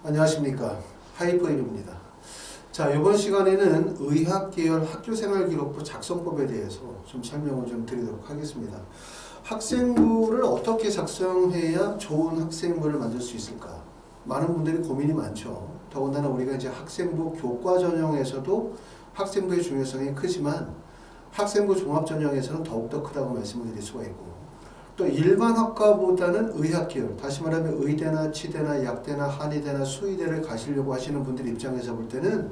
안녕하십니까. 하이퍼일입니다. 자, 이번 시간에는 의학계열 학교생활기록부 작성법에 대해서 좀 설명을 좀 드리도록 하겠습니다. 학생부를 어떻게 작성해야 좋은 학생부를 만들 수 있을까? 많은 분들이 고민이 많죠. 더군다나 우리가 이제 학생부 교과 전형에서도 학생부의 중요성이 크지만 학생부 종합 전형에서는 더욱더 크다고 말씀을 드릴 수가 있고, 또 일반 학과보다는 의학계열, 다시 말하면 의대나 치대나 약대나 한의대나 수의대를 가시려고 하시는 분들 입장에서 볼 때는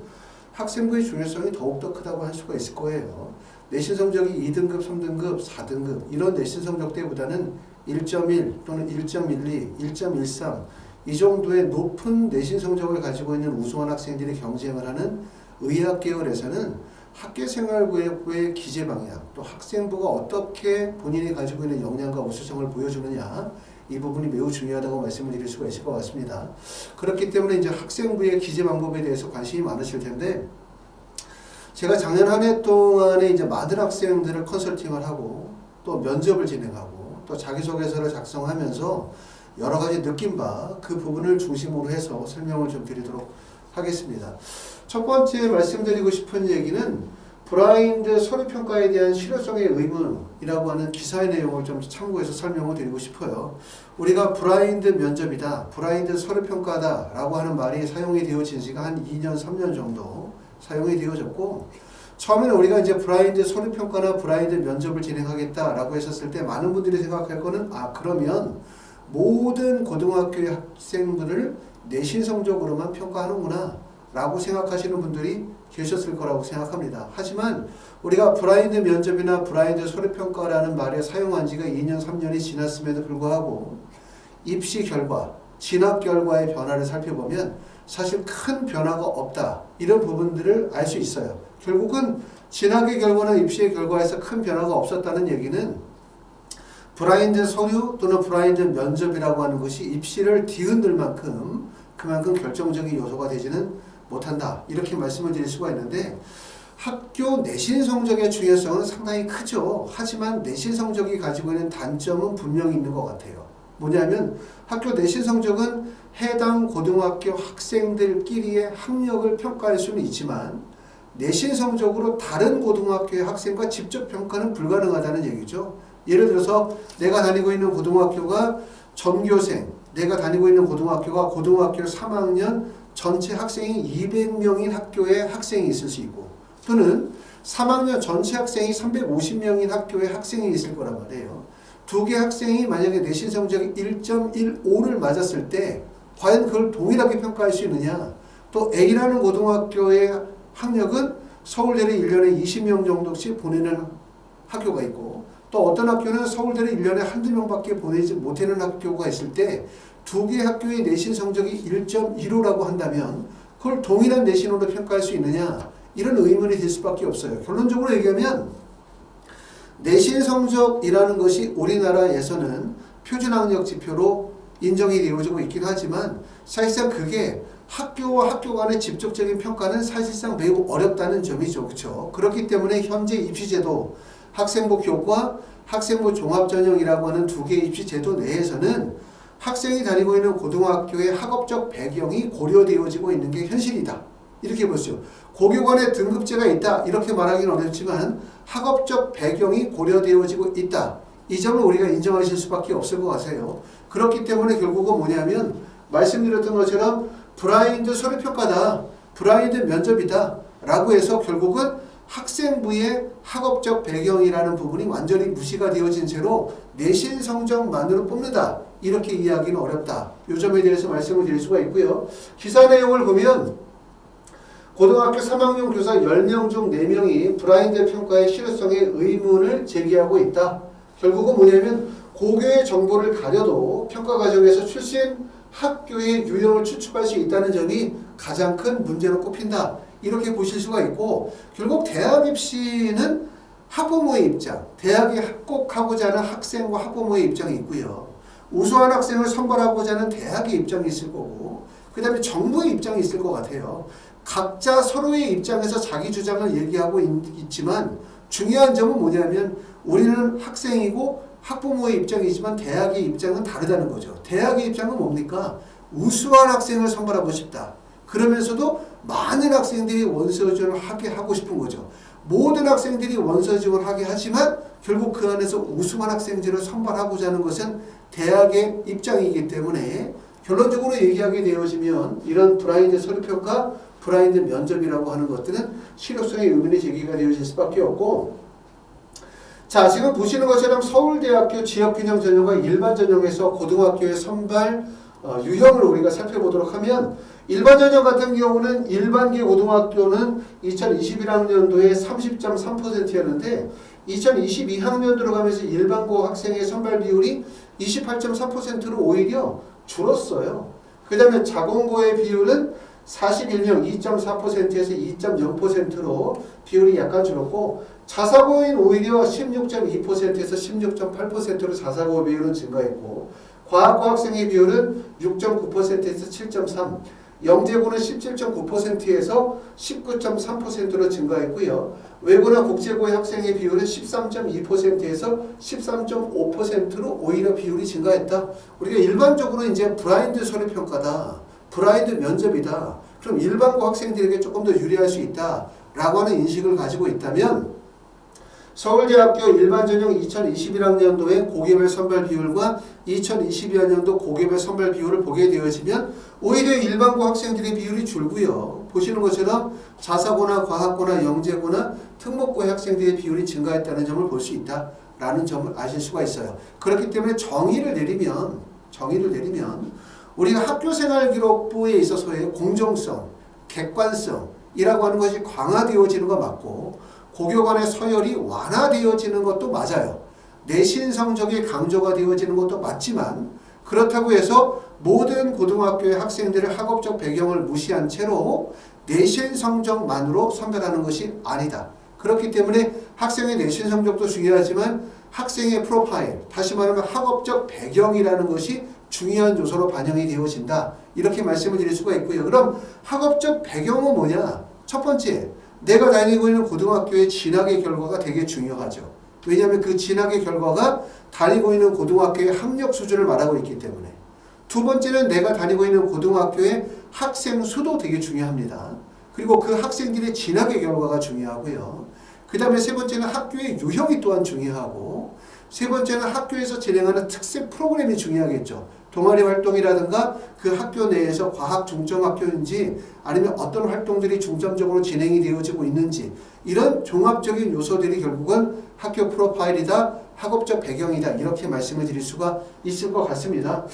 학생부의 중요성이 더욱더 크다고 할 수가 있을 거예요. 내신 성적이 2등급, 3등급, 4등급 이런 내신 성적대보다는 1.1 또는 1.12, 1.13 이 정도의 높은 내신 성적을 가지고 있는 우수한 학생들이 경쟁을 하는 의학계열에서는 학교생활부의 기재 방향, 또 학생부가 어떻게 본인이 가지고 있는 역량과 우수성을 보여주느냐, 이 부분이 매우 중요하다고 말씀을 드릴 수가 있을 것 같습니다. 그렇기 때문에 이제 학생부의 기재 방법에 대해서 관심이 많으실 텐데, 제가 작년 한 해 동안에 이제 많은 학생들을 컨설팅을 하고, 또 면접을 진행하고, 또 자기소개서를 작성하면서 여러 가지 느낀 바, 그 부분을 중심으로 해서 설명을 좀 드리도록 하겠습니다. 첫 번째 말씀드리고 싶은 얘기는 브라인드 서류평가에 대한 실효성의 의문이라고 하는 기사의 내용을 좀 참고해서 설명을 드리고 싶어요. 우리가 브라인드 면접이다, 브라인드 서류평가다 라고 하는 말이 사용이 되어진 지가 한 2년, 3년 정도 사용이 되어졌고, 처음에는 우리가 이제 브라인드 서류평가나 브라인드 면접을 진행하겠다라고 했었을 때 많은 분들이 생각할 거는, 그러면 모든 고등학교의 학생들을 내신 성적으로만 평가하는구나 라고 생각하시는 분들이 계셨을 거라고 생각합니다. 하지만 우리가 브라인드 면접이나 브라인드 서류평가라는 말에 사용한 지가 2년, 3년이 지났음에도 불구하고 입시 결과, 진학 결과의 변화를 살펴보면 사실 큰 변화가 없다, 이런 부분들을 알 수 있어요. 결국은 진학의 결과나 입시의 결과에서 큰 변화가 없었다는 얘기는 브라인드 서류 또는 브라인드 면접이라고 하는 것이 입시를 뒤흔들 만큼 그만큼 결정적인 요소가 되지는 못한다, 이렇게 말씀을 드릴 수가 있는데, 학교 내신 성적의 중요성은 상당히 크죠. 하지만 내신 성적이 가지고 있는 단점은 분명히 있는 것 같아요. 뭐냐면 학교 내신 성적은 해당 고등학교 학생들끼리의 학력을 평가할 수는 있지만 내신 성적으로 다른 고등학교의 학생과 직접 평가는 불가능하다는 얘기죠. 예를 들어서 내가 다니고 있는 고등학교가 전교생, 내가 다니고 있는 고등학교가 고등학교 3학년 전체 학생이 200명인 학교에 학생이 있을 수 있고, 또는 3학년 전체 학생이 350명인 학교에 학생이 있을 거란 말이에요. 두 개 학생이 만약에 내신 성적이 1.15를 맞았을 때 과연 그걸 동일하게 평가할 수 있느냐. 또 A라는 고등학교의 학력은 서울대를 1년에 20명 정도씩 보내는 학교가 있고, 또 어떤 학교는 서울대를 1년에 한두 명밖에 보내지 못하는 학교가 있을 때 두 개 학교의 내신 성적이 1.15라고 한다면 그걸 동일한 내신으로 평가할 수 있느냐, 이런 의문이 들 수밖에 없어요. 결론적으로 얘기하면 내신 성적이라는 것이 우리나라에서는 표준학력 지표로 인정이 되어지고 있긴 하지만 사실상 그게 학교와 학교 간의 직접적인 평가는 사실상 매우 어렵다는 점이죠. 그렇죠? 그렇기 때문에 현재 입시제도, 학생부 교과, 학생부 종합전형이라고 하는 두 개의 입시제도 내에서는 학생이 다니고 있는 고등학교의 학업적 배경이 고려되어지고 있는 게 현실이다, 이렇게 보시죠. 고교관의 등급제가 있다, 이렇게 말하기는 어렵지만 학업적 배경이 고려되어지고 있다, 이 점을 우리가 인정하실 수밖에 없을 것 같아요. 그렇기 때문에 결국은 뭐냐면 말씀드렸던 것처럼 브라인드 서류평가다, 브라인드 면접이다 라고 해서 결국은 학생부의 학업적 배경이라는 부분이 완전히 무시가 되어진 채로 내신 성적만으로 뽑는다, 이렇게 이해하기는 어렵다, 이 점에 대해서 말씀을 드릴 수가 있고요. 기사 내용을 보면 고등학교 3학년 교사 10명 중 4명이 브라인드 평가의 실효성에 의문을 제기하고 있다. 결국은 뭐냐면 고교의 정보를 가려도 평가 과정에서 출신 학교의 유형을 추측할 수 있다는 점이 가장 큰 문제로 꼽힌다, 이렇게 보실 수가 있고, 결국 대학 입시는 학부모의 입장, 대학에 합격하고자 하는 학생과 학부모의 입장이 있고요. 우수한 학생을 선발하고자 하는 대학의 입장이 있을 거고, 그 다음에 정부의 입장이 있을 것 같아요. 각자 서로의 입장에서 자기 주장을 얘기하고 있지만 중요한 점은 뭐냐면 우리는 학생이고 학부모의 입장이지만 대학의 입장은 다르다는 거죠. 대학의 입장은 뭡니까? 우수한 학생을 선발하고 싶다. 그러면서도 많은 학생들이 원서 지원을 하게 하고 싶은 거죠. 모든 학생들이 원서 지원하게 하지만 결국 그 안에서 우수한 학생들을 선발하고자 하는 것은 대학의 입장이기 때문에 결론적으로 얘기하게 되어지면 이런 블라인드 서류평가, 블라인드 면접이라고 하는 것들은 실효성의 의문이 제기가 되어질 수밖에 없고, 자, 지금 보시는 것처럼 서울대학교 지역균형 전형과 일반 전형에서 고등학교의 선발 유형을 우리가 살펴보도록 하면, 일반 전형 같은 경우는 일반계 고등학교는 2021학년도에 30.3%였는데 2022학년도로 가면서 일반고 학생의 선발 비율이 28.3%로 오히려 줄었어요. 그 다음에 자공고의 비율은 41명 2.4%에서 2.0%로 비율이 약간 줄었고, 자사고인 오히려 16.2%에서 16.8%로 자사고 비율은 증가했고, 과학고 학생의 비율은 6.9%에서 7.3%, 영재고는 17.9%에서 19.3%로 증가했고요. 외고나 국제고의 학생의 비율은 13.2%에서 13.5%로 오히려 비율이 증가했다. 우리가 일반적으로 이제 블라인드 서류 평가다, 블라인드 면접이다, 그럼 일반고 학생들에게 조금 더 유리할 수 있다라고 하는 인식을 가지고 있다면, 서울대학교 일반전형 2021학년도의 고개별 선발 비율과 2022학년도 고개별 선발 비율을 보게 되어지면 오히려 일반고 학생들의 비율이 줄고요. 보시는 것처럼 자사고나 과학고나 영재고나 특목고의 학생들의 비율이 증가했다는 점을 볼 수 있다라는 점을 아실 수가 있어요. 그렇기 때문에 정의를 내리면 우리가 학교생활기록부에 있어서의 공정성, 객관성이라고 하는 것이 강화되어지는 거 맞고, 고교관의 서열이 완화되어지는 것도 맞아요. 내신 성적이 강조가 되어지는 것도 맞지만, 그렇다고 해서 모든 고등학교의 학생들의 학업적 배경을 무시한 채로 내신 성적만으로 선별하는 것이 아니다. 그렇기 때문에 학생의 내신 성적도 중요하지만 학생의 프로파일, 다시 말하면 학업적 배경이라는 것이 중요한 요소로 반영이 되어진다. 이렇게 말씀을 드릴 수가 있고요. 그럼 학업적 배경은 뭐냐? 첫 번째, 내가 다니고 있는 고등학교의 진학의 결과가 되게 중요하죠. 왜냐하면 그 진학의 결과가 다니고 있는 고등학교의 학력 수준을 말하고 있기 때문에. 두 번째는 내가 다니고 있는 고등학교의 학생 수도 되게 중요합니다. 그리고 그 학생들의 진학의 결과가 중요하고요. 그 다음에 세 번째는 학교의 유형이 또한 중요하고, 세 번째는 학교에서 진행하는 특색 프로그램이 중요하겠죠. 동아리 활동이라든가 그 학교 내에서 과학 중점 학교인지 아니면 어떤 활동들이 중점적으로 진행이 되어지고 있는지, 이런 종합적인 요소들이 결국은 학교 프로파일이다, 학업적 배경이다, 이렇게 말씀을 드릴 수가 있을 것 같습니다.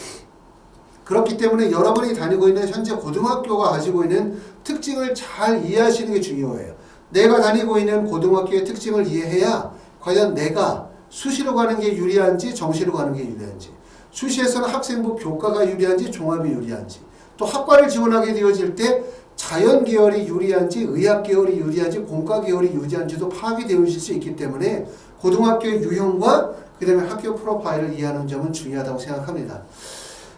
그렇기 때문에 여러분이 다니고 있는 현재 고등학교가 가지고 있는 특징을 잘 이해하시는 게 중요해요. 내가 다니고 있는 고등학교의 특징을 이해해야 과연 내가 수시로 가는 게 유리한지 정시로 가는 게 유리한지, 수시에서는 학생부 교과가 유리한지 종합이 유리한지, 또 학과를 지원하게 되어질 때 자연 계열이 유리한지 의학 계열이 유리한지 공과 계열이 유리한지도 파악이 되어질 수 있기 때문에 고등학교의 유형과 그 다음에 학교 프로파일을 이해하는 점은 중요하다고 생각합니다.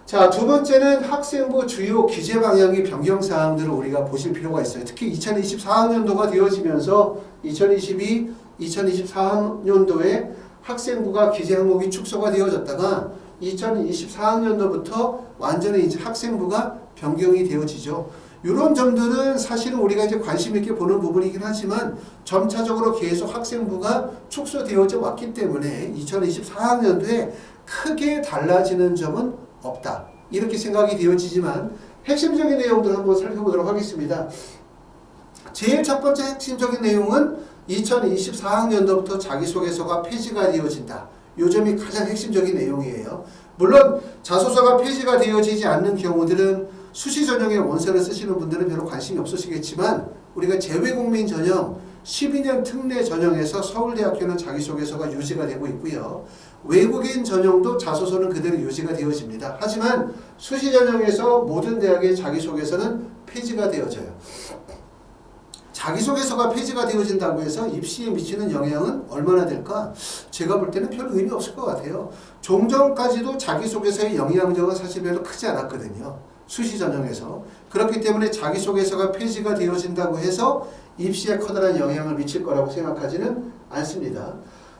자, 두 번째는 학생부 주요 기재 방향의 변경 사항들을 우리가 보실 필요가 있어요. 특히 2024학년도가 되어지면서 2022, 2024학년도에 학생부가 기재 항목이 축소가 되어졌다가 2024학년도부터 완전히 이제 학생부가 변경이 되어지죠. 이런 점들은 사실은 우리가 이제 관심 있게 보는 부분이긴 하지만 점차적으로 계속 학생부가 축소되어져 왔기 때문에 2024학년도에 크게 달라지는 점은 없다. 이렇게 생각이 되어지지만 핵심적인 내용들 한번 살펴보도록 하겠습니다. 제일 첫 번째 핵심적인 내용은 2024학년도부터 자기소개서가 폐지가 되어진다. 이 점이 가장 핵심적인 내용이에요. 물론 자소서가 폐지가 되어지지 않는 경우들은 수시 전형의 원서를 쓰시는 분들은 별로 관심이 없으시겠지만, 우리가 재외국민 전형 12년 특례 전형에서 서울대학교는 자기소개서가 유지가 되고 있고요. 외국인 전형도 자소서는 그대로 유지가 되어집니다. 하지만 수시 전형에서 모든 대학의 자기소개서는 폐지가 되어져요. 자기소개서가 폐지가 되어진다고 해서 입시에 미치는 영향은 얼마나 될까? 제가 볼 때는 별 의미 없을 것 같아요. 좀 전까지도 자기소개서의 영향력은 사실 별로 크지 않았거든요. 수시 전형에서. 그렇기 때문에 자기소개서가 폐지가 되어진다고 해서 입시에 커다란 영향을 미칠 거라고 생각하지는 않습니다.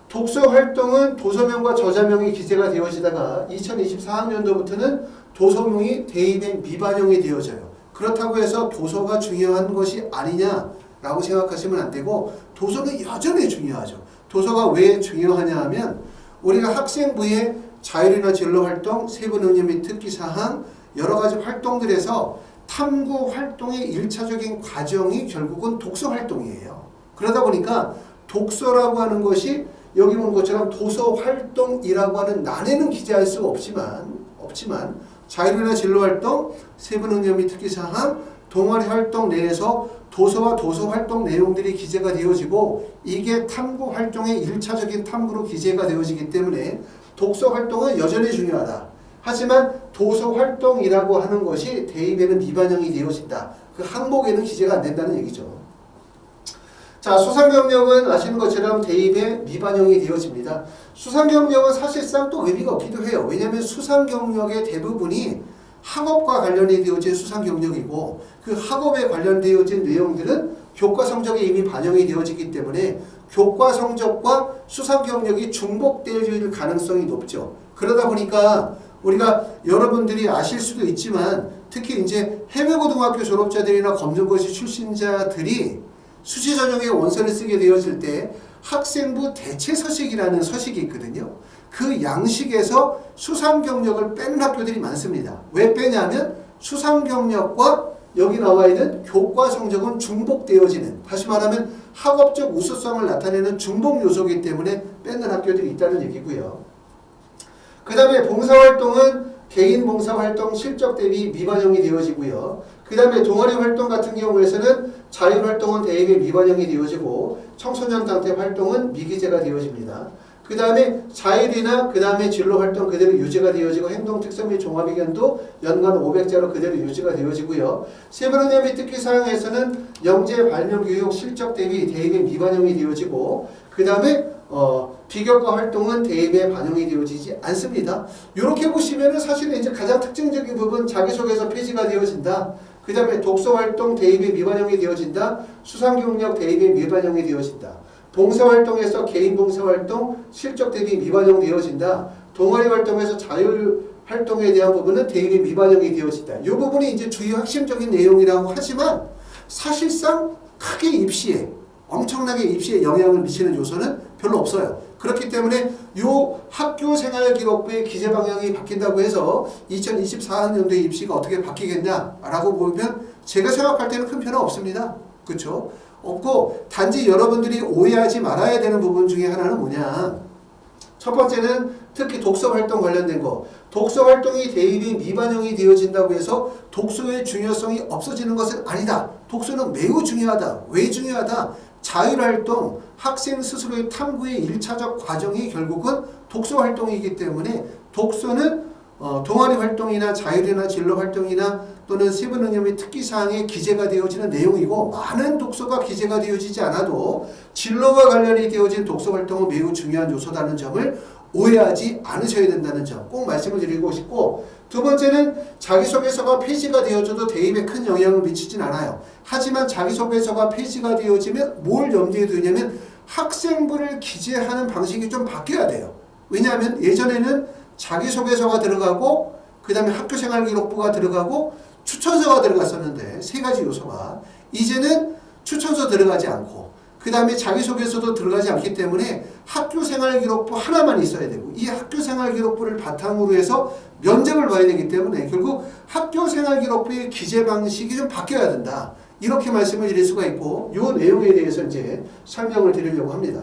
독서 활동은 도서명과 저자명이 기재가 되어지다가 2024학년도부터는 도서명이 대입의 미반영이 되어져요. 그렇다고 해서 도서가 중요한 것이 아니냐라고 생각하시면 안 되고 도서는 여전히 중요하죠. 도서가 왜 중요하냐 하면 우리가 학생부의 자율이나 진로 활동, 세부 능력 및 특기사항 여러 가지 활동들에서 탐구 활동의 1차적인 과정이 결국은 독서 활동이에요. 그러다 보니까 독서라고 하는 것이 여기 본 것처럼 도서 활동이라고 하는 난해는 기재할 수가 없지만 자율이나 진로 활동, 세부 능력 및 특기사항, 동아리 활동 내에서 도서와 도서 활동 내용들이 기재가 되어지고 이게 탐구 활동의 1차적인 탐구로 기재가 되어지기 때문에 독서 활동은 여전히 중요하다. 하지만 도서 활동이라고 하는 것이 대입에는 미반영이 되어진다. 그 항목에는 기재가 안 된다는 얘기죠. 자, 수상경력은 아시는 것처럼 대입에 미반영이 되어집니다. 수상경력은 사실상 또 의미가 없기도 해요. 왜냐하면 수상경력의 대부분이 학업과 관련이 되어진 수상경력이고 그 학업에 관련되어진 내용들은 교과 성적에 이미 반영이 되어지기 때문에 교과 성적과 수상경력이 중복될 가능성이 높죠. 그러다 보니까 우리가 여러분들이 아실 수도 있지만 특히 이제 해외고등학교 졸업자들이나 검정고시 출신자들이 수시전형의 원서를 쓰게 되어질 때 학생부 대체서식이라는 서식이 있거든요. 그 양식에서 수상경력을 빼는 학교들이 많습니다. 왜 빼냐면 수상경력과 여기 나와 있는 교과 성적은 중복되어지는, 다시 말하면 학업적 우수성을 나타내는 중복 요소이기 때문에 빼는 학교들이 있다는 얘기고요. 그 다음에 봉사활동은 개인 봉사활동 실적 대비 미반영이 되어지고요. 그 다음에 동아리 활동 같은 경우에서는 자율활동은 대입에 미반영이 되어지고 청소년 단체 활동은 미기재가 되어집니다. 그 다음에 자율이나 그 다음에 진로활동 그대로 유지가 되어지고 행동특성 및 종합의견도 연간 500자로 그대로 유지가 되어지고요. 세부능력 및 특기사항에서는 영재 발명교육 실적 대비 대입에 미반영이 되어지고 그 다음에 비교과 활동은 대입에 반영이 되어지지 않습니다. 이렇게 보시면은 사실은 이제 가장 특징적인 부분 자기소개서 폐지가 되어진다. 그 다음에 독서활동 대입에 미반영이 되어진다. 수상경력 대입에 미반영이 되어진다. 봉사활동에서 개인 봉사활동 실적 대비 미반영 되어진다. 동아리 활동에서 자율 활동에 대한 부분은 대입에 미반영이 되어진다. 이 부분이 이제 주요 핵심적인 내용이라고 하지만 사실상 크게 입시에 엄청나게 입시에 영향을 미치는 요소는 별로 없어요. 그렇기 때문에 요 학교생활기록부의 기재 방향이 바뀐다고 해서 2024년도에 입시가 어떻게 바뀌겠냐라고 보면 제가 생각할 때는 큰 변화 없습니다. 그렇죠? 없고 단지 여러분들이 오해하지 말아야 되는 부분 중에 하나는 뭐냐. 첫 번째는 특히 독서활동 관련된 거. 독서활동이 대입이 미반영이 되어진다고 해서 독서의 중요성이 없어지는 것은 아니다. 독서는 매우 중요하다. 왜 중요하다? 자율활동, 학생 스스로의 탐구의 1차적 과정이 결국은 독서활동이기 때문에 독서는 동아리 활동이나 자율이나 진로 활동이나 또는 세부능력 및 특기사항에 기재가 되어지는 내용이고 많은 독서가 기재가 되어지지 않아도 진로와 관련이 되어진 독서활동은 매우 중요한 요소라는 점을 오해하지 않으셔야 된다는 점 꼭 말씀을 드리고 싶고 두 번째는 자기소개서가 폐지가 되어져도 대입에 큰 영향을 미치진 않아요. 하지만 자기소개서가 폐지가 되어지면 뭘 염두에 두냐면 학생부를 기재하는 방식이 좀 바뀌어야 돼요. 왜냐하면 예전에는 자기소개서가 들어가고 그 다음에 학교생활기록부가 들어가고 추천서가 들어갔었는데 세 가지 요소가 이제는 추천서 들어가지 않고 그 다음에 자기소개서도 들어가지 않기 때문에 학교생활기록부 하나만 있어야 되고 이 학교생활기록부를 바탕으로 해서 면접을 봐야 되기 때문에 결국 학교생활기록부의 기재 방식이 좀 바뀌어야 된다. 이렇게 말씀을 드릴 수가 있고 이 내용에 대해서 이제 설명을 드리려고 합니다.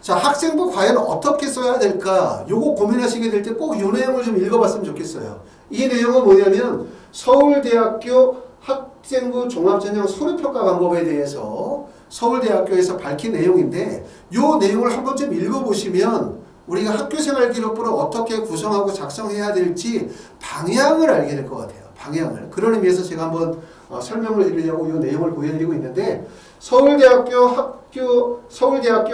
자, 학생부 과연 어떻게 써야 될까? 요거 고민하시게 될 때 꼭 이 내용을 좀 읽어봤으면 좋겠어요. 이 내용은 뭐냐면 서울대학교 학생부 종합전형 서류평가 방법에 대해서 서울대학교에서 밝힌 내용인데 이 내용을 한번 좀 읽어보시면 우리가 학교생활기록부를 어떻게 구성하고 작성해야 될지 방향을 알게 될 것 같아요. 방향을. 그런 의미에서 제가 한번 설명을 드리려고 이 내용을 보여드리고 있는데 서울대학교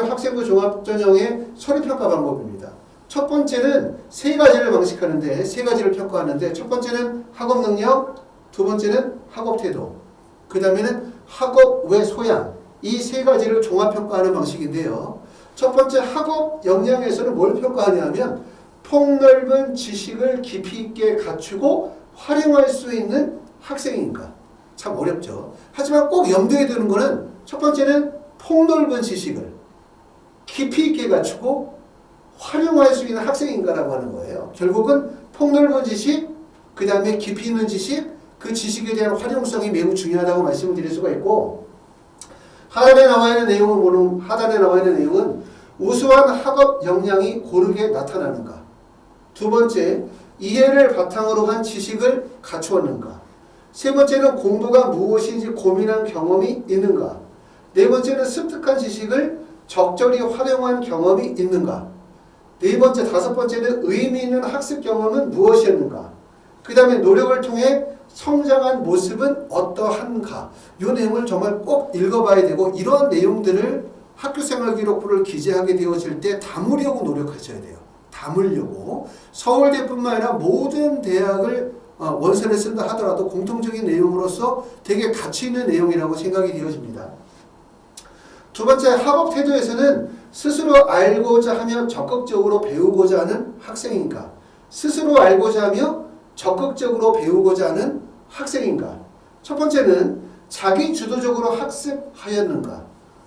학생부 종합전형의 서류평가 방법입니다. 첫 번째는 세 가지를 방식하는데 세 가지를 평가하는데 첫 번째는 학업 능력, 두 번째는 학업 태도, 그 다음에는 학업 외 소양 이 세 가지를 종합평가하는 방식인데요. 첫 번째 학업 역량에서는 뭘 평가하냐면 폭넓은 지식을 깊이 있게 갖추고 활용할 수 있는 학생인가? 참 어렵죠. 하지만 꼭 염두에 두는 거는 첫 번째는 폭넓은 지식을 깊이 있게 갖추고 활용할 수 있는 학생인가라고 하는 거예요. 결국은 폭넓은 지식, 그 다음에 깊이 있는 지식, 그 지식에 대한 활용성이 매우 중요하다고 말씀을 드릴 수가 있고, 하단에 나와 있는 내용은 우수한 학업 역량이 고르게 나타나는가? 두 번째, 이해를 바탕으로 한 지식을 갖추었는가? 세 번째는 공부가 무엇인지 고민한 경험이 있는가? 네 번째는 습득한 지식을 적절히 활용한 경험이 있는가? 네 번째, 다섯 번째는 의미 있는 학습 경험은 무엇이었는가? 그 다음에 노력을 통해 성장한 모습은 어떠한가? 이 내용을 정말 꼭 읽어봐야 되고, 이러한 내용들을 학교생활기록부를 기재하게 되어질 때 담으려고 노력하셔야 돼요. 담으려고. 서울대뿐만 아니라 모든 대학을 원서를 쓴다 하더라도 공통적인 내용으로서 되게 가치 있는 내용이라고 생각이 되어집니다. 두 번째, 학업 태도에서는 스스로 알고자 하며 적극적으로 배우고자 하는 학생인가? 스스로 알고자 하며 적극적으로 배우고자 하는 학생인가? 첫 번째는 자기 주도적으로 학습하였는가?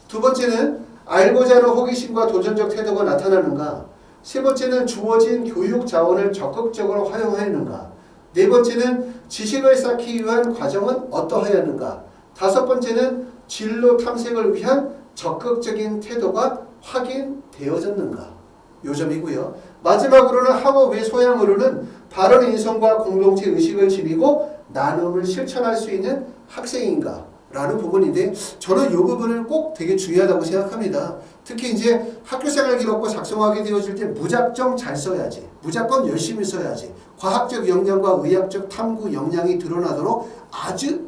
두 번째는 알고자 하는 호기심과 도전적 태도가 나타나는가? 세 번째는 주어진 교육 자원을 적극적으로 활용하였는가? 네 번째는 지식을 쌓기 위한 과정은 어떠하였는가? 다섯 번째는 진로 탐색을 위한 적극적인 태도가 확인되어졌는가? 요 점이고요. 마지막으로는 학업 외 소양으로는 바른 인성과 공동체 의식을 지니고 나눔을 실천할 수 있는 학생인가? 라는 부분인데, 저는 이 부분을 꼭 되게 중요하다고 생각합니다. 특히 이제 학교생활 기록부 작성하게 되어질 때 무작정 잘 써야지, 무조건 열심히 써야지, 과학적 역량과 의학적 탐구 역량이 드러나도록 아주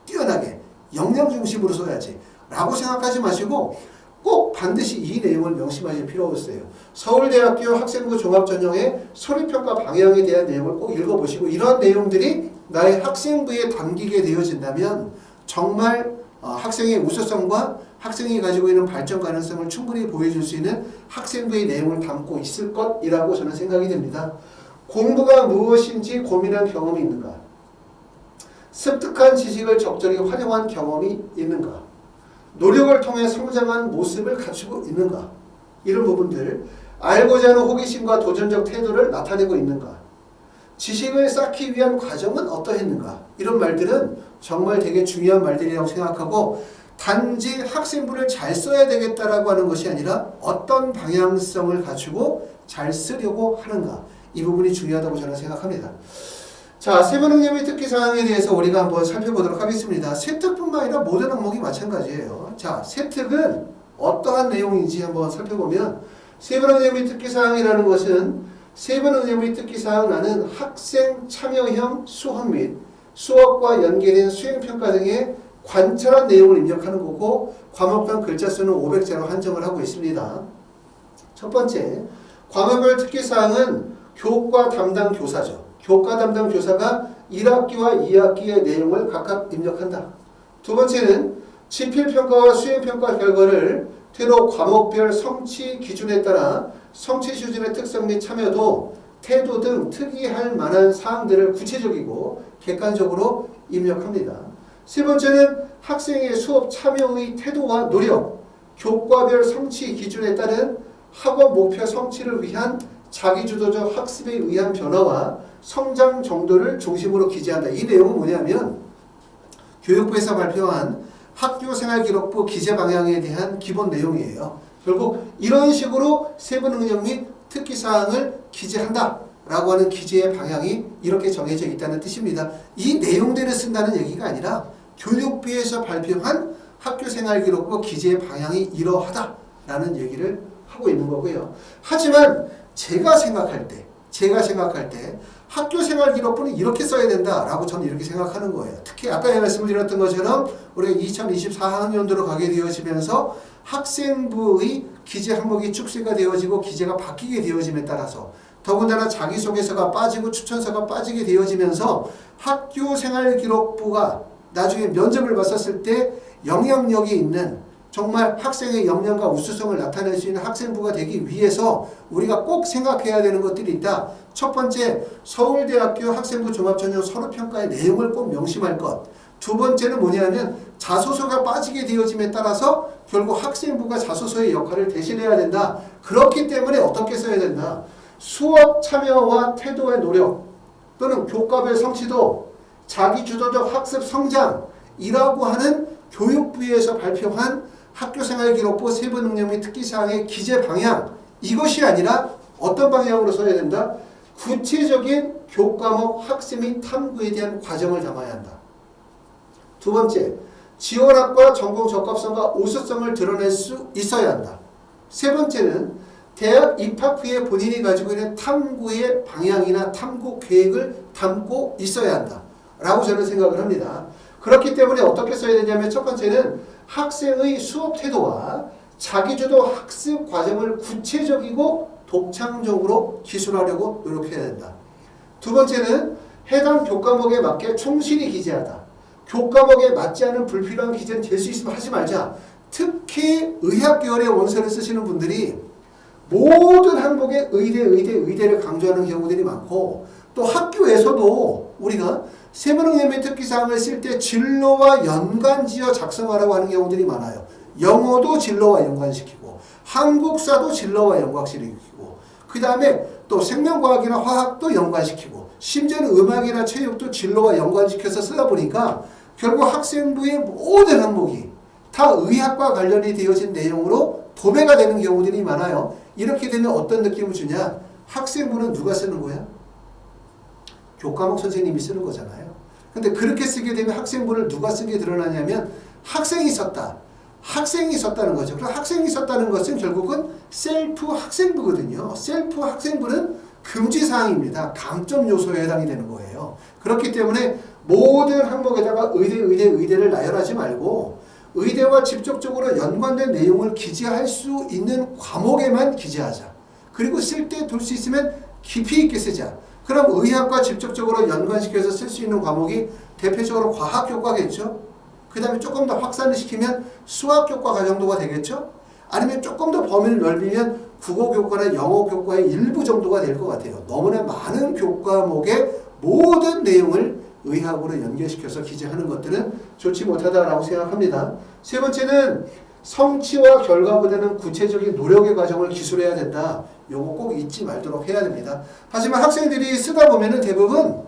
뛰어나게 역량 중심으로 써야지 라고 생각하지 마시고 꼭 반드시 이 내용을 명심하실 필요가 있어요. 서울대학교 학생부 종합전형의 서류평가 방향에 대한 내용을 꼭 읽어보시고, 이러한 내용들이 나의 학생부에 담기게 되어진다면 정말 학생의 우수성과 학생이 가지고 있는 발전 가능성을 충분히 보여줄 수 있는 학생부의 내용을 담고 있을 것이라고 저는 생각이 됩니다. 공부가 무엇인지 고민한 경험이 있는가? 습득한 지식을 적절히 활용한 경험이 있는가? 노력을 통해 성장한 모습을 갖추고 있는가? 이런 부분들, 알고자 하는 호기심과 도전적 태도를 나타내고 있는가? 지식을 쌓기 위한 과정은 어떠했는가? 이런 말들은 정말 되게 중요한 말들이라고 생각하고, 단지 학생부를 잘 써야 되겠다라고 하는 것이 아니라 어떤 방향성을 갖추고 잘 쓰려고 하는가? 이 부분이 중요하다고 저는 생각합니다. 자, 세부능력의 특기사항에 대해서 우리가 한번 살펴보도록 하겠습니다. 세특뿐만 아니라 모든 항목이 마찬가지예요. 자, 세특은 어떠한 내용인지 한번 살펴보면, 세부능력의 특기사항이라는 것은 세부능력의 특기사항은 학생 참여형 수학 및 수업과 연계된 수행평가 등의 관찰한 내용을 입력하는 거고, 과목당 글자 수는 500자로 한정을 하고 있습니다. 첫 번째, 과목별 특기사항은 교과 담당 교사죠. 교과 담당 교사가 1학기와 2학기의 내용을 각각 입력한다. 두 번째는 지필평가와 수행평가 결과를 태도 과목별 성취 기준에 따라 성취 수준의 특성 및 참여도, 태도 등 특이할 만한 사항들을 구체적이고 객관적으로 입력합니다. 세 번째는 학생의 수업 참여의 태도와 노력, 교과별 성취 기준에 따른 학업 목표 성취를 위한 자기주도적 학습에 의한 변화와 성장 정도를 중심으로 기재한다. 이 내용은 뭐냐면 교육부에서 발표한 학교생활기록부 기재 방향에 대한 기본 내용이에요. 결국 이런 식으로 세부능력 및 특기사항을 기재한다 라고 하는 기재의 방향이 이렇게 정해져 있다는 뜻입니다. 이 내용들을 쓴다는 얘기가 아니라 교육부에서 발표한 학교생활기록부 기재의 방향이 이러하다 라는 얘기를 하고 있는 거고요. 하지만 제가 생각할 때 학교생활기록부는 이렇게 써야 된다라고 저는 이렇게 생각하는 거예요. 특히 아까 말씀드렸던 것처럼 우리가 2024학년도로 가게 되어지면서 학생부의 기재 항목이 축소가 되어지고 기재가 바뀌게 되어짐에 따라서, 더군다나 자기소개서가 빠지고 추천서가 빠지게 되어지면서 학교생활기록부가 나중에 면접을 봤었을 때 영향력이 있는 정말 학생의 역량과 우수성을 나타낼 수 있는 학생부가 되기 위해서 우리가 꼭 생각해야 되는 것들이 있다. 첫 번째, 서울대학교 학생부 종합전형 서류평가의 내용을 꼭 명심할 것. 두 번째는 뭐냐면 자소서가 빠지게 되어짐에 따라서 결국 학생부가 자소서의 역할을 대신해야 된다. 그렇기 때문에 어떻게 써야 된다. 수업 참여와 태도의 노력 또는 교과별 성취도, 자기주도적 학습 성장이라고 하는 교육부에서 발표한 학교생활기록부 세부능력 및 특기사항의 기재 방향, 이것이 아니라 어떤 방향으로 써야 된다? 구체적인 교과목 학습 및 탐구에 대한 과정을 담아야 한다. 두 번째, 지원학과 전공 적합성과 우수성을 드러낼 수 있어야 한다. 세 번째는 대학 입학 후에 본인이 가지고 있는 탐구의 방향이나 탐구 계획을 담고 있어야 한다. 라고 저는 생각을 합니다. 그렇기 때문에 어떻게 써야 되냐면 첫 번째는 학생의 수업 태도와 자기주도 학습 과정을 구체적이고 독창적으로 기술하려고 노력해야 된다. 두 번째는 해당 교과목에 맞게 충실히 기재하다. 교과목에 맞지 않은 불필요한 기재는 될 수 있으면 하지 말자. 특히 의학계열의 원서를 쓰시는 분들이 모든 항목에 의대를 강조하는 경우들이 많고, 또 학교에서도 우리가 세부능력 및 특기사항을 쓸 때 진로와 연관지어 작성하라고 하는 경우들이 많아요. 영어도 진로와 연관시키고 한국사도 진로와 연관시키고 그 다음에 또 생명과학이나 화학도 연관시키고 심지어는 음악이나 체육도 진로와 연관시켜서 쓰다 보니까 결국 학생부의 모든 항목이 다 의학과 관련이 되어진 내용으로 도배가 되는 경우들이 많아요. 이렇게 되면 어떤 느낌을 주냐? 학생부는 누가 쓰는 거야? 교과목 선생님이 쓰는 거잖아요. 근데 그렇게 쓰게 되면 학생부를 누가 쓴 게 드러나냐면 학생이 썼다. 학생이 썼다는 거죠. 그럼 학생이 썼다는 것은 결국은 셀프 학생부거든요. 셀프 학생부는 금지사항입니다. 감점 요소에 해당이 되는 거예요. 그렇기 때문에 모든 항목에다가 의대를 나열하지 말고 의대와 직접적으로 연관된 내용을 기재할 수 있는 과목에만 기재하자. 그리고 쓸 때 둘 수 있으면 깊이 있게 쓰자. 그럼 의학과 직접적으로 연관시켜서 쓸 수 있는 과목이 대표적으로 과학교과겠죠. 그 다음에 조금 더 확산을 시키면 수학교과 정도가 되겠죠. 아니면 조금 더 범위를 넓히면 국어교과나 영어교과의 일부 정도가 될 것 같아요. 너무나 많은 교과목의 모든 내용을 의학으로 연결시켜서 기재하는 것들은 좋지 못하다라고 생각합니다. 세 번째는 성취와 결과보다는 구체적인 노력의 과정을 기술해야 된다. 요거 꼭 잊지 말도록 해야 됩니다. 하지만 학생들이 쓰다 보면은 대부분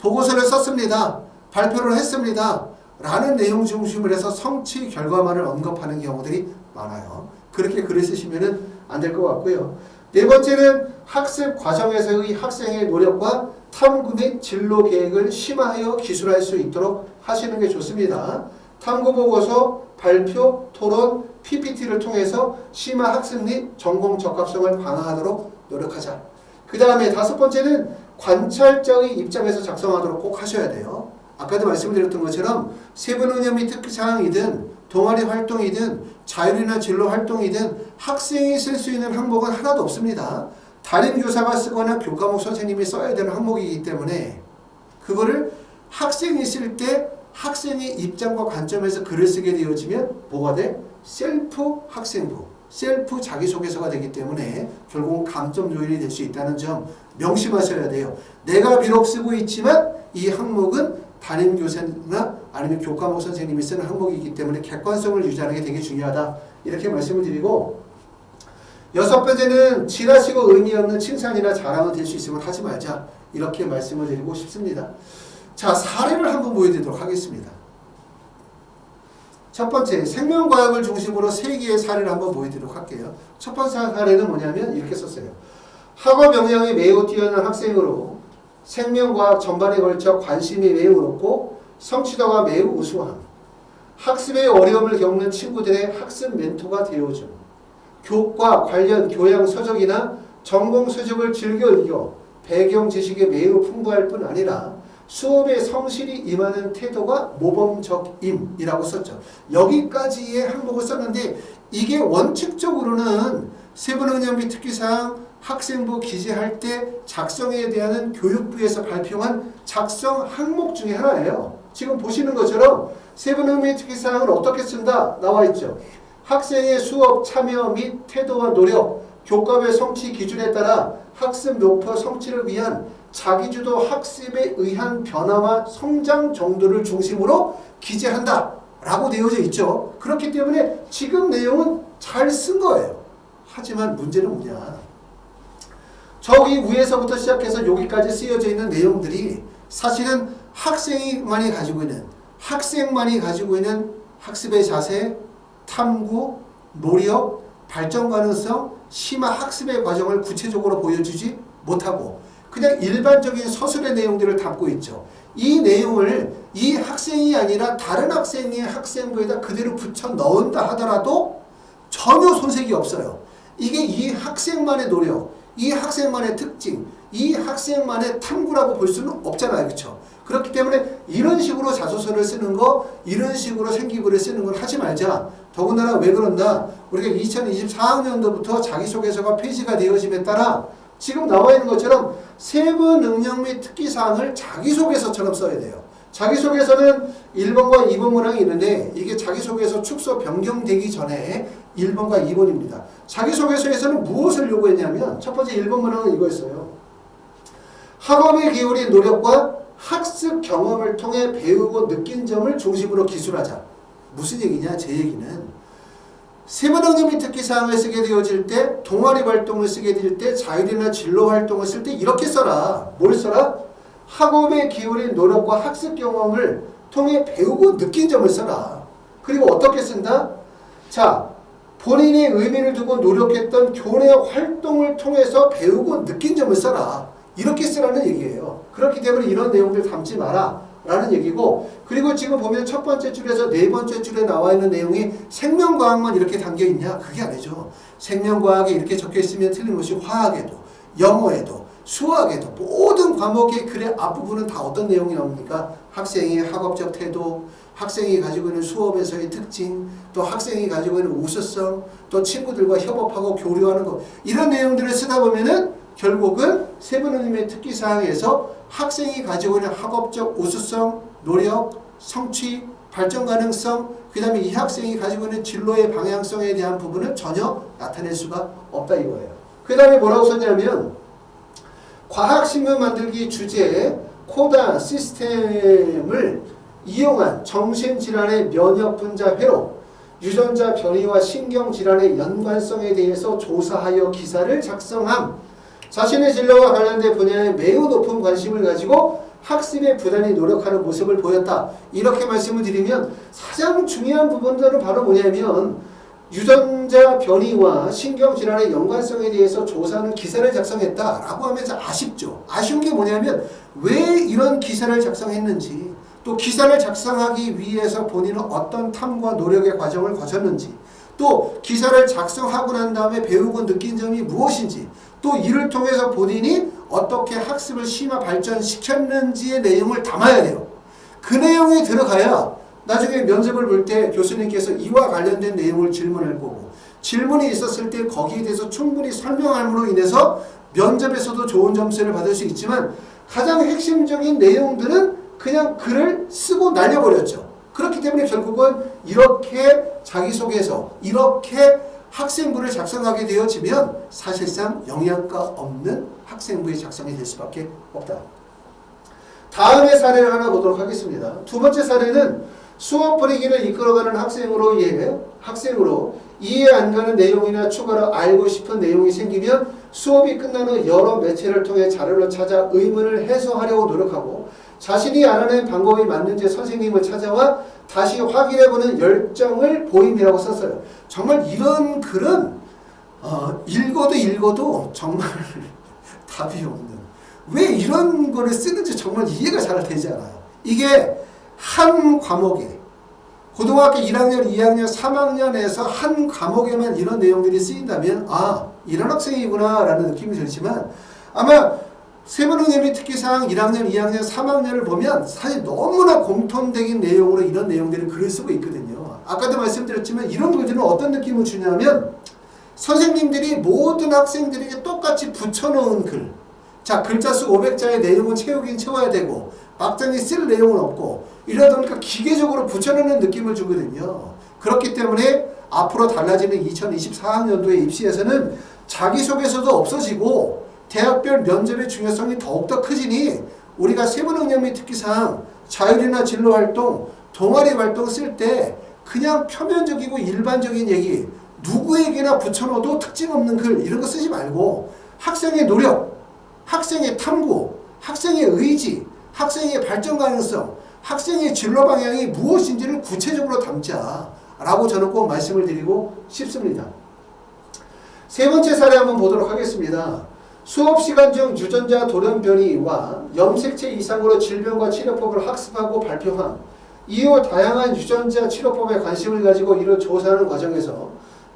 보고서를 썼습니다. 발표를 했습니다. 라는 내용 중심으로 해서 성취 결과만을 언급하는 경우들이 많아요. 그렇게 글을 쓰시면은 안 될 것 같고요. 네 번째는 학습 과정에서의 학생의 노력과 탐구 및 진로 계획을 심화하여 기술할 수 있도록 하시는 게 좋습니다. 탐구 보고서, 발표, 토론, PPT를 통해서 심화 학습 및 전공 적합성을 강화하도록 노력하자. 그 다음에 다섯 번째는 관찰자의 입장에서 작성하도록 꼭 하셔야 돼요. 아까도 말씀드렸던 것처럼 세부능력 및 특기사항이든 동아리 활동이든 자율이나 진로 활동이든 학생이 쓸 수 있는 항목은 하나도 없습니다. 담임 교사가 쓰거나 교과목 선생님이 써야 되는 항목이기 때문에 그거를 학생이 쓸 때 학생의 입장과 관점에서 글을 쓰게 되어지면 뭐가 돼? 셀프 학생부, 셀프 자기소개서가 되기 때문에 결국은 감점 요인이 될 수 있다는 점 명심하셔야 돼요. 내가 비록 쓰고 있지만 이 항목은 담임교사나 아니면 교과목 선생님이 쓰는 항목이기 때문에 객관성을 유지하는 게 되게 중요하다. 이렇게 말씀을 드리고, 여섯 번째는 지나치고 의미 없는 칭찬이나 자랑은 될 수 있으면 하지 말자. 이렇게 말씀을 드리고 싶습니다. 자, 사례를 한번 보여드리도록 하겠습니다. 첫 번째, 생명과학을 중심으로 3개의 사례를 한번 보여드리도록 할게요. 첫 번째 사례는 뭐냐면 이렇게 썼어요. 학업 역량이 매우 뛰어난 학생으로 생명과학 전반에 걸쳐 관심이 매우 높고 성취도가 매우 우수함. 학습의 어려움을 겪는 친구들의 학습 멘토가 되어줌. 교과 관련 교양 서적이나 전공 서적을 즐겨 읽어 배경 지식이 매우 풍부할 뿐 아니라 수업에 성실히 임하는 태도가 모범적임이라고 썼죠. 여기까지의 항목을 썼는데 이게 원칙적으로는 세부능력 및 특기사항 학생부 기재할 때 작성에 대한 교육부에서 발표한 작성 항목 중에 하나예요. 지금 보시는 것처럼 세부 능력 특기사항을 어떻게 쓴다 나와 있죠. 학생의 수업 참여 및 태도와 노력, 교과의 성취 기준에 따라 학습 목표 성취를 위한 자기주도 학습에 의한 변화와 성장 정도를 중심으로 기재한다 라고 되어져 있죠. 그렇기 때문에 지금 내용은 잘 쓴 거예요. 하지만 문제는 뭐냐, 저기 위에서부터 시작해서 여기까지 쓰여져 있는 내용들이 사실은 학생만이 가지고 있는 학습의 자세, 탐구, 노력, 발전 가능성, 심화 학습의 과정을 구체적으로 보여주지 못하고 그냥 일반적인 서술의 내용들을 담고 있죠. 이 내용을 이 학생이 아니라 다른 학생의 학생부에다 그대로 붙여 넣은다 하더라도 전혀 손색이 없어요. 이게 이 학생만의 노력, 이 학생만의 특징, 이 학생만의 탐구라고 볼 수는 없잖아요. 그렇죠? 그렇기 때문에 이런 식으로 자소서를 쓰는 거, 이런 식으로 생기부를 쓰는 걸 하지 말자. 더군다나 왜 그런다? 우리가 2024학년도부터 자기소개서가 폐지가 되어짐에 따라 지금 나와 있는 것처럼 세부 능력 및 특기사항을 자기소개서처럼 써야 돼요. 자기소개서는 1번과 2번 문항이 있는데 이게 자기소개서 축소 변경되기 전에 1번과 2번입니다. 자기소개서에서는 무엇을 요구했냐면 첫 번째 1번 문항은 이거였어요. 학업에 기울인 노력과 학습 경험을 통해 배우고 느낀 점을 중심으로 기술하자. 무슨 얘기냐? 제 얘기는 세부 능력 및 특기사항을 쓰게 되어질 때, 동아리 활동을 쓰게 될 때, 자율이나 진로 활동을 쓸 때 이렇게 써라. 뭘 써라? 학업에 기울인 노력과 학습 경험을 통해 배우고 느낀 점을 써라. 그리고 어떻게 쓴다? 자, 본인이 의미를 두고 노력했던 교내 활동을 통해서 배우고 느낀 점을 써라. 이렇게 쓰라는 얘기예요. 그렇기 때문에 이런 내용들 담지 마라 라는 얘기고, 그리고 지금 보면 첫 번째 줄에서 네 번째 줄에 나와 있는 내용이 생명과학만 이렇게 담겨 있냐? 그게 아니죠. 생명과학에 이렇게 적혀 있으면 틀림없이 화학에도, 영어에도, 수학에도 모든 과목의 글의 앞부분은 다 어떤 내용이 나옵니까? 학생의 학업적 태도, 학생이 가지고 있는 수업에서의 특징, 또 학생이 가지고 있는 우수성, 또 친구들과 협업하고 교류하는 것, 이런 내용들을 쓰다 보면은 결국은 세부 능력의 특기사항에서 학생이 가지고 있는 학업적 우수성, 노력, 성취, 발전 가능성, 그 다음에 이 학생이 가지고 있는 진로의 방향성에 대한 부분은 전혀 나타낼 수가 없다 이거예요. 그 다음에 뭐라고 썼냐면 과학신문 만들기 주제에 코다 시스템을 이용한 정신질환의 면역분자 회로, 유전자 변이와 신경질환의 연관성에 대해서 조사하여 기사를 작성함. 자신의 진로와 관련된 분야에 매우 높은 관심을 가지고 학습에 부단히 노력하는 모습을 보였다. 이렇게 말씀을 드리면 가장 중요한 부분들은 바로 뭐냐면 유전자 변이와 신경질환의 연관성에 대해서 조사하는 기사를 작성했다라고 하면서 아쉽죠. 아쉬운 게 뭐냐면 왜 이런 기사를 작성했는지, 또 기사를 작성하기 위해서 본인은 어떤 탐구와 노력의 과정을 거쳤는지, 또 기사를 작성하고 난 다음에 배우고 느낀 점이 무엇인지, 또 이를 통해서 본인이 어떻게 학습을 심화 발전시켰는지의 내용을 담아야 돼요. 그 내용이 들어가야 나중에 면접을 볼 때 교수님께서 이와 관련된 내용을 질문할 거고, 질문이 있었을 때 거기에 대해서 충분히 설명함으로 인해서 면접에서도 좋은 점수를 받을 수 있지만 가장 핵심적인 내용들은 그냥 글을 쓰고 날려버렸죠. 그렇기 때문에 결국은 이렇게 자기소개서, 이렇게 학생부를 작성하게 되어지면 사실상 영양가 없는 학생부의 작성이 될 수밖에 없다. 다음의 사례를 하나 보도록 하겠습니다. 두 번째 사례는 수업 분위기를 이끌어가는 학생으로 이해 안 가는 내용이나 추가로 알고 싶은 내용이 생기면 수업이 끝난 후 여러 매체를 통해 자료를 찾아 의문을 해소하려고 노력하고 자신이 알아낸 방법이 맞는지 선생님을 찾아와 다시 확인해보는 열정을 보임이라고 썼어요. 정말 이런 글은 읽어도 정말 답이 없는, 왜 이런 거를 쓰는지 정말 이해가 잘 되지 않아요. 이게 한 과목에 고등학교 1학년, 2학년, 3학년에서 한 과목에만 이런 내용들이 쓰인다면 아, 이런 학생이구나 라는 느낌이 들지만 아마 세부능력 및 특기사항 1학년, 2학년, 3학년을 보면 사실 너무나 공통적인 내용으로 이런 내용들을 글을 쓰고 있거든요. 아까도 말씀드렸지만 이런 글들은 어떤 느낌을 주냐면 선생님들이 모든 학생들에게 똑같이 붙여놓은 글. 자, 글자 수 500자의 내용은 채우긴 채워야 되고 막장에 쓸 내용은 없고 이러다 보니까 기계적으로 붙여놓는 느낌을 주거든요. 그렇기 때문에 앞으로 달라지는 2024학년도의 입시에서는 자기소개서도 없어지고 대학별 면접의 중요성이 더욱더 커지니 우리가 세부능력 및 특기사항, 자율이나 진로활동, 동아리 활동 쓸 때 그냥 표면적이고 일반적인 얘기 누구에게나 붙여넣어도 특징 없는 글 이런 거 쓰지 말고 학생의 노력, 학생의 탐구, 학생의 의지, 학생의 발전 가능성, 학생의 진로 방향이 무엇인지를 구체적으로 담자라고 저는 꼭 말씀을 드리고 싶습니다. 세 번째 사례 한번 보도록 하겠습니다. 수업시간 중 유전자 돌연 변이와 염색체 이상으로 질병과 치료법을 학습하고 발표한 이후 다양한 유전자 치료법에 관심을 가지고 이를 조사하는 과정에서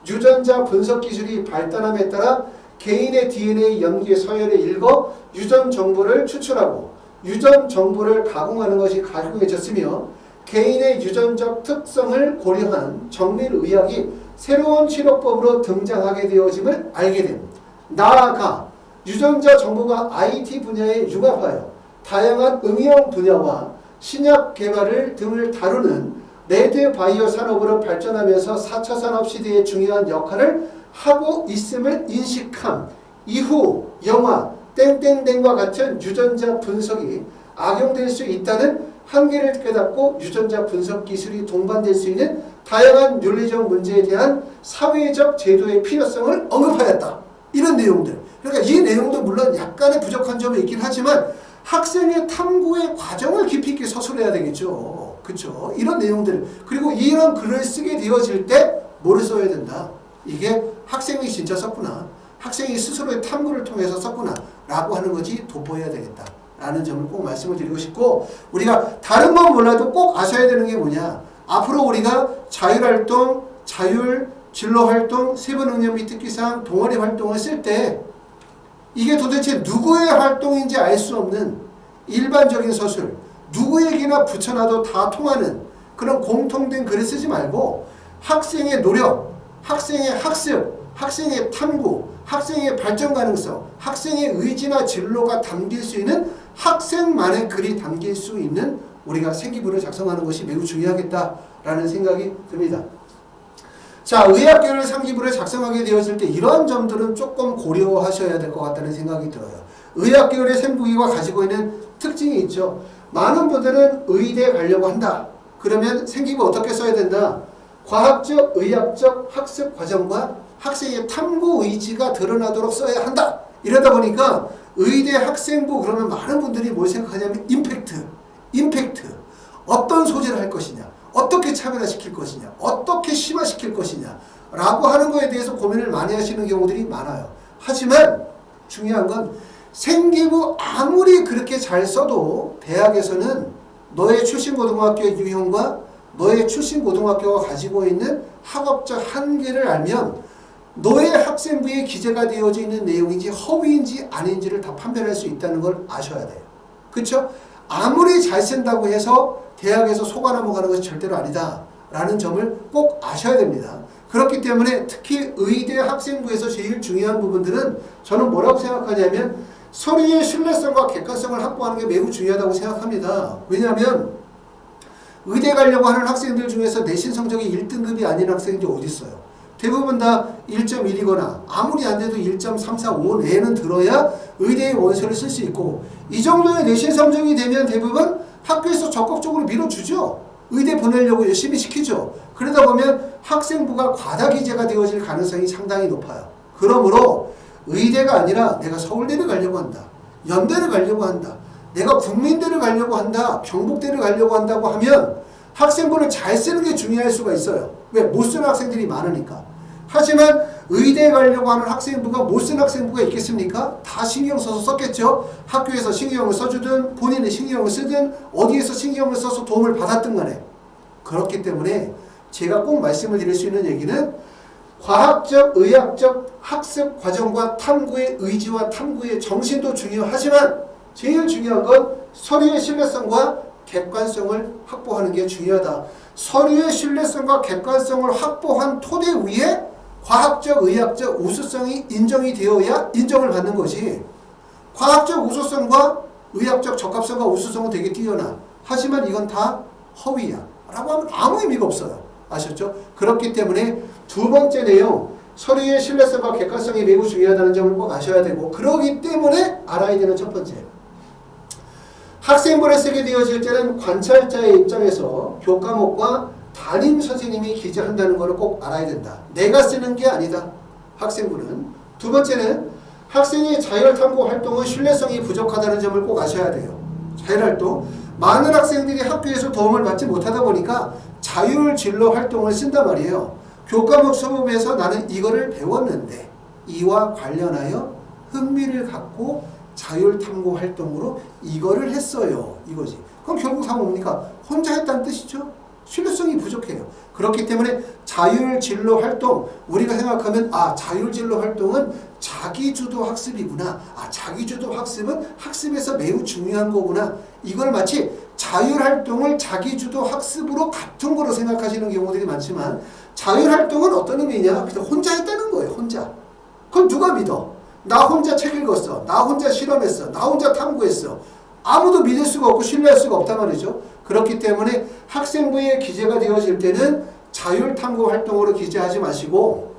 유전자 분석 기술이 발달함에 따라 개인의 DNA 염기의 서열을 읽어 유전 정보를 추출하고 유전 정보를 가공하는 것이 가능해졌으며 개인의 유전적 특성을 고려한 정밀의학이 새로운 치료법으로 등장하게 되어짐을 알게 됩니다. 나아가 유전자 정보가 IT 분야에 융합하여 다양한 응용 분야와 신약 개발을 등을 다루는 레드 바이오 산업으로 발전하면서 4차 산업 시대의 중요한 역할을 하고 있음을 인식함. 이후 영화 땡땡땡과 같은 유전자 분석이 악용될 수 있다는 한계를 깨닫고 유전자 분석 기술이 동반될 수 있는 다양한 윤리적 문제에 대한 사회적 제도의 필요성을 언급하였다. 이런 내용들. 그러니까 이 내용도 물론 약간의 부족한 점이 있긴 하지만 학생의 탐구의 과정을 깊이 있게 서술해야 되겠죠. 그렇죠? 이런 내용들. 그리고 이런 글을 쓰게 되어질 때 뭐를 써야 된다. 이게 학생이 진짜 썼구나. 학생이 스스로의 탐구를 통해서 썼구나. 라고 하는 것이 돋보여야 되겠다. 라는 점을 꼭 말씀을 드리고 싶고 우리가 다른 건 몰라도 꼭 아셔야 되는 게 뭐냐. 앞으로 우리가 자율활동, 진로활동, 세부능력 및 특기사항, 동아리 활동을 쓸 때 이게 도대체 누구의 활동인지 알 수 없는 일반적인 서술, 누구에게나 붙여놔도 다 통하는 그런 공통된 글을 쓰지 말고 학생의 노력, 학생의 학습, 학생의 탐구, 학생의 발전 가능성, 학생의 의지나 진로가 담길 수 있는 학생만의 글이 담길 수 있는 우리가 생기부를 작성하는 것이 매우 중요하겠다라는 생각이 듭니다. 자, 의학계열 상기부를 작성하게 되었을 때 이러한 점들은 조금 고려하셔야 될 것 같다는 생각이 들어요. 의학계열의 생부기가 가지고 있는 특징이 있죠. 많은 분들은 의대 가려고 한다. 그러면 생기부 어떻게 써야 된다? 과학적, 의학적 학습 과정과 학생의 탐구 의지가 드러나도록 써야 한다. 이러다 보니까 의대 학생부 그러면 많은 분들이 뭘 생각하냐면 임팩트. 어떤 소재를 할 것이냐. 어떻게 차별화시킬 것이냐. 어떻게 심화시킬 것이냐. 라고 하는 거에 대해서 고민을 많이 하시는 경우들이 많아요. 하지만 중요한 건 생기부 아무리 그렇게 잘 써도 대학에서는 너의 출신 고등학교의 유형과 너의 출신 고등학교가 가지고 있는 학업적 한계를 알면 너의 학생부에 기재가 되어져 있는 내용인지 허위인지 아닌지를 다 판별할 수 있다는 걸 아셔야 돼요. 그렇죠? 아무리 잘 쓴다고 해서 대학에서 속아 넘어가는 것이 절대로 아니다 라는 점을 꼭 아셔야 됩니다. 그렇기 때문에 특히 의대 학생부에서 제일 중요한 부분들은 저는 뭐라고 생각하냐면 서류의 신뢰성과 객관성을 확보하는 게 매우 중요하다고 생각합니다. 왜냐하면 의대 가려고 하는 학생들 중에서 내신 성적이 1등급이 아닌 학생들이 어디 있어요? 대부분 다 1.1이거나 아무리 안 돼도 1.345 내에는 들어야 의대의 원서를 쓸 수 있고 이 정도의 내신 성적이 되면 대부분 학교에서 적극적으로 밀어주죠. 의대 보내려고 열심히 시키죠. 그러다 보면 학생부가 과다 기재가 되어질 가능성이 상당히 높아요. 그러므로 의대가 아니라 내가 서울대를 가려고 한다. 연대를 가려고 한다. 내가 국민대를 가려고 한다. 경북대를 가려고 한다고 하면 학생부를 잘 쓰는 게 중요할 수가 있어요. 왜? 못 쓰는 학생들이 많으니까. 하지만 의대에 가려고 하는 학생부가 못 쓰는 학생부가 있겠습니까? 다 신경 써서 썼겠죠. 학교에서 신경을 써주든 본인이 신경을 쓰든 어디에서 신경을 써서 도움을 받았든 간에. 그렇기 때문에 제가 꼭 말씀을 드릴 수 있는 얘기는 과학적, 의학적 학습 과정과 탐구의 의지와 탐구의 정신도 중요하지만 제일 중요한 건 서류의 신뢰성과 객관성을 확보하는 게 중요하다. 서류의 신뢰성과 객관성을 확보한 토대 위에 과학적, 의학적 우수성이 인정이 되어야 인정을 받는 거지. 과학적 우수성과 의학적 적합성과 우수성은 되게 뛰어나. 하지만 이건 다 허위야. 라고 하면 아무 의미가 없어요. 아셨죠? 그렇기 때문에 두 번째 내용, 서류의 신뢰성과 객관성이 매우 중요하다는 점을 꼭 아셔야 되고, 그러기 때문에 알아야 되는 첫 번째. 학생부를 쓰게 되어질 때는 관찰자의 입장에서 교과목과 담임 선생님이 기재한다는 것을 꼭 알아야 된다. 내가 쓰는 게 아니다. 학생부는. 두 번째는 학생의 자율탐구 활동은 신뢰성이 부족하다는 점을 꼭 아셔야 돼요. 자율활동. 많은 학생들이 학교에서 도움을 받지 못하다 보니까 자율진로 활동을 쓴단 말이에요. 교과목 수업에서 나는 이거를 배웠는데 이와 관련하여 흥미를 갖고 자율탐구 활동으로 이거를 했어요. 이거지. 그럼 결국 다 뭡니까? 혼자 했다는 뜻이죠. 신뢰성이 부족해요. 그렇기 때문에 자율진로 활동, 우리가 생각하면 자율진로 활동은 자기주도 학습이구나. 자기주도 학습은 학습에서 매우 중요한 거구나. 이걸 마치 자율활동을 자기주도 학습으로 같은 거로 생각하시는 경우들이 많지만, 자율활동은 어떤 의미냐? 그냥 혼자 했다는 거예요. 혼자. 그럼 누가 믿어? 나 혼자 책 읽었어. 나 혼자 실험했어. 나 혼자 탐구했어. 아무도 믿을 수가 없고 신뢰할 수가 없단 말이죠. 그렇기 때문에 학생부에 기재가 되어질 때는 자율탐구 활동으로 기재하지 마시고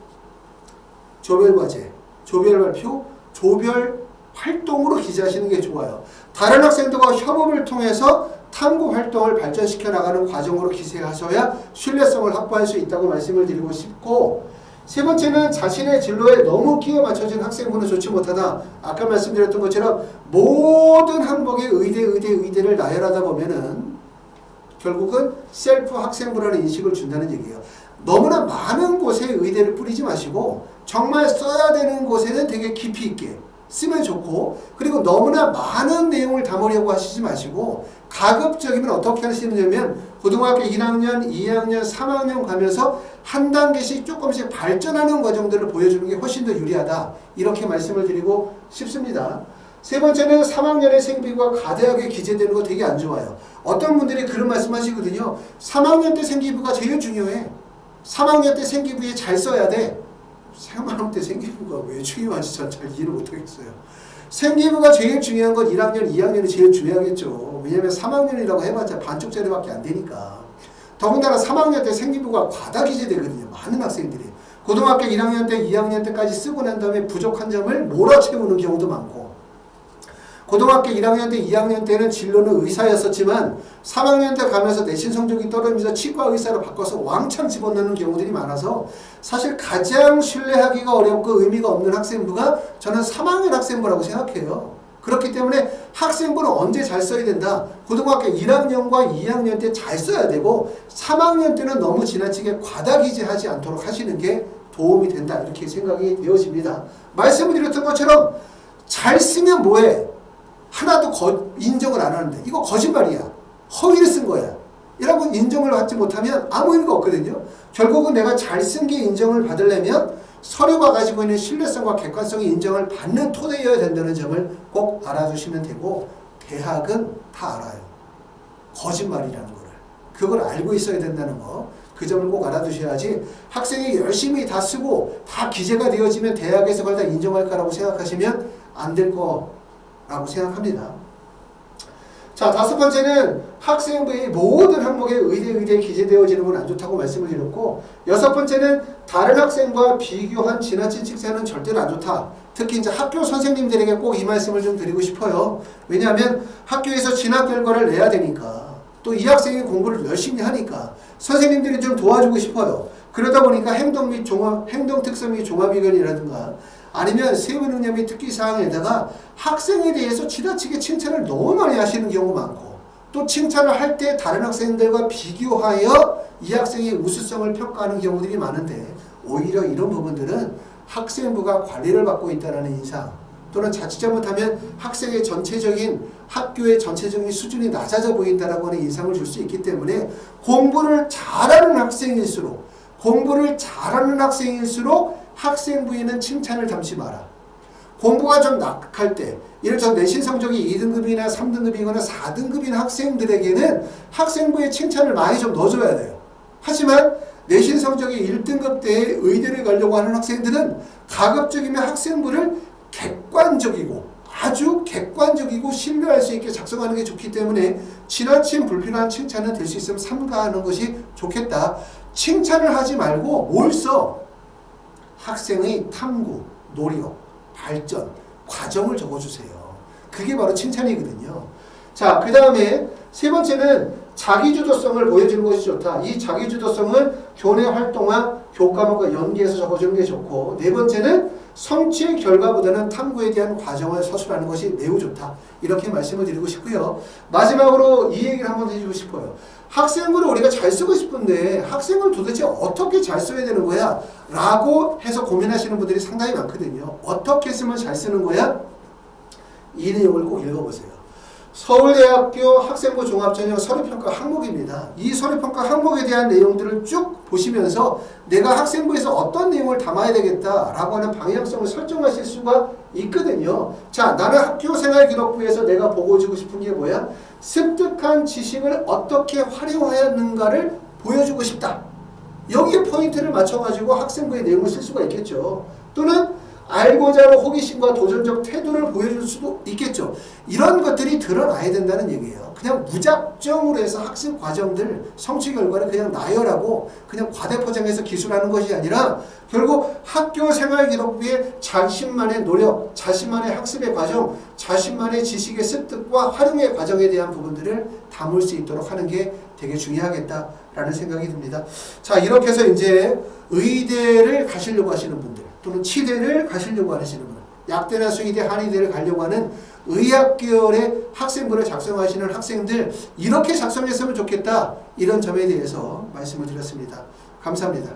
조별과제, 조별발표, 조별활동으로 기재하시는 게 좋아요. 다른 학생들과 협업을 통해서 탐구 활동을 발전시켜 나가는 과정으로 기재하셔야 신뢰성을 확보할 수 있다고 말씀을 드리고 싶고, 세 번째는 자신의 진로에 너무 끼워 맞춰진 학생부는 좋지 못하다. 아까 말씀드렸던 것처럼 모든 항목의 의대를 나열하다 보면은 결국은 셀프 학생부라는 인식을 준다는 얘기예요. 너무나 많은 곳에 의대를 뿌리지 마시고 정말 써야 되는 곳에는 되게 깊이 있게 쓰면 좋고, 그리고 너무나 많은 내용을 담으려고 하시지 마시고 가급적이면 어떻게 하시냐면 고등학교 1학년, 2학년, 3학년 가면서 한 단계씩 조금씩 발전하는 과정들을 보여주는 게 훨씬 더 유리하다. 이렇게 말씀을 드리고 싶습니다. 세 번째는 3학년의 생기부가 가대하게 기재되는 거 되게 안 좋아요. 어떤 분들이 그런 말씀 하시거든요. 3학년 때 생기부가 제일 중요해. 3학년 때 생기부에 잘 써야 돼. 3학년 때 생기부가 왜 중요한지 전 잘 이해를 못하겠어요. 생기부가 제일 중요한 건 1학년, 2학년이 제일 중요하겠죠. 왜냐하면 3학년이라고 해봤자 반쪽짜리밖에 안 되니까. 더군다나 3학년 때 생기부가 과다 기재되거든요. 많은 학생들이. 고등학교 1학년 때, 2학년 때까지 쓰고 난 다음에 부족한 점을 몰아채우는 경우도 많고, 고등학교 1학년 때, 2학년 때는 진로는 의사였었지만 3학년 때 가면서 내신 성적이 떨어지면서 치과 의사로 바꿔서 왕창 집어넣는 경우들이 많아서 사실 가장 신뢰하기가 어렵고 의미가 없는 학생부가 저는 3학년 학생부라고 생각해요. 그렇기 때문에 학생부는 언제 잘 써야 된다? 고등학교 1학년과 2학년 때 잘 써야 되고 3학년 때는 너무 지나치게 과다 기재하지 않도록 하시는 게 도움이 된다. 이렇게 생각이 되어집니다. 말씀을 드렸던 것처럼 잘 쓰면 뭐해? 하나도 인정을 안 하는데 이거 거짓말이야. 허위를 쓴 거야. 여러분 인정을 받지 못하면 아무 의미가 없거든요. 결국은 내가 잘 쓴 게 인정을 받으려면 서류가 가지고 있는 신뢰성과 객관성이 인정을 받는 토대여야 된다는 점을 꼭 알아두시면 되고, 대학은 다 알아요. 거짓말이라는 거를. 그걸 알고 있어야 된다는 거. 그 점을 꼭 알아두셔야지 학생이 열심히 다 쓰고 다 기재가 되어지면 대학에서 그걸 다 인정할까라고 생각하시면 안 될 거라고 생각합니다. 자, 다섯 번째는 학생부의 모든 항목에 의대 기재되어지는 건 안 좋다고 말씀을 드렸고, 여섯 번째는 다른 학생과 비교한 지나친 칭찬은 절대로 안 좋다. 특히 이제 학교 선생님들에게 꼭 이 말씀을 좀 드리고 싶어요. 왜냐하면 학교에서 진학 결과를 내야 되니까, 또 이 학생이 공부를 열심히 하니까 선생님들이 좀 도와주고 싶어요. 그러다 보니까 행동 특성 및 종합의견이라든가 아니면 세부능력 및 특기사항에다가 학생에 대해서 지나치게 칭찬을 너무 많이 하시는 경우가 많고, 또 칭찬을 할 때 다른 학생들과 비교하여 이 학생의 우수성을 평가하는 경우들이 많은데, 오히려 이런 부분들은 학생부가 관리를 받고 있다는 인상, 또는 자칫 잘못하면 학생의 학교의 전체적인 수준이 낮아져 보인다라고 하는 인상을 줄 수 있기 때문에 공부를 잘하는 학생일수록 학생부에는 칭찬을 담지 마라. 공부가 좀 낙할 때, 예를 들어 내신 성적이 2등급이나 3등급이거나 4등급인 학생들에게는 학생부에 칭찬을 많이 좀 넣어줘야 돼요. 하지만 내신 성적이 1등급대의 의대를 가려고 하는 학생들은 가급적이면 학생부를 객관적이고 아주 객관적이고 신뢰할 수 있게 작성하는 게 좋기 때문에 지나친 불필요한 칭찬은 될 수 있으면 삼가하는 것이 좋겠다. 칭찬을 하지 말고 뭘 써? 학생의 탐구, 노력, 발전, 과정을 적어주세요. 그게 바로 칭찬이거든요. 자, 그 다음에 세 번째는 자기주도성을 보여주는 것이 좋다. 이 자기주도성은 교내 활동과 교과목과 연계해서 적어주는 게 좋고, 네 번째는 성취의 결과보다는 탐구에 대한 과정을 서술하는 것이 매우 좋다. 이렇게 말씀을 드리고 싶고요. 마지막으로 이 얘기를 한번 해주고 싶어요. 학생부를 우리가 잘 쓰고 싶은데 학생을 도대체 어떻게 잘 써야 되는 거야? 라고 해서 고민하시는 분들이 상당히 많거든요. 어떻게 쓰면 잘 쓰는 거야? 이 내용을 꼭 읽어보세요. 서울대학교 학생부 종합전형 서류평가 항목입니다. 이 서류평가 항목에 대한 내용들을 쭉 보시면서 내가 학생부에서 어떤 내용을 담아야 되겠다라고 하는 방향성을 설정하실 수가 있거든요. 자, 나는 학교생활기록부에서 내가 보고주고 싶은 게 뭐야? 습득한 지식을 어떻게 활용하였는가를 보여주고 싶다. 여기에 포인트를 맞춰가지고 학생부의 내용을 쓸 수가 있겠죠. 또는 알고자 하는 호기심과 도전적 태도를 보여줄 수도 있겠죠. 이런 것들이 드러나야 된다는 얘기예요. 그냥 무작정으로 해서 학습 과정들, 성취 결과를 그냥 나열하고 그냥 과대포장해서 기술하는 것이 아니라 결국 학교 생활 기록부에 자신만의 노력, 자신만의 학습의 과정, 자신만의 지식의 습득과 활용의 과정에 대한 부분들을 담을 수 있도록 하는 게 되게 중요하겠다라는 생각이 듭니다. 자, 이렇게 해서 이제 의대를 가시려고 하시는 분들 또는 치대를 가시려고 하시는 분, 약대나 수의대, 한의대를 가려고 하는 의학계열의 학생부를 작성하시는 학생들 이렇게 작성했으면 좋겠다. 이런 점에 대해서 말씀을 드렸습니다. 감사합니다.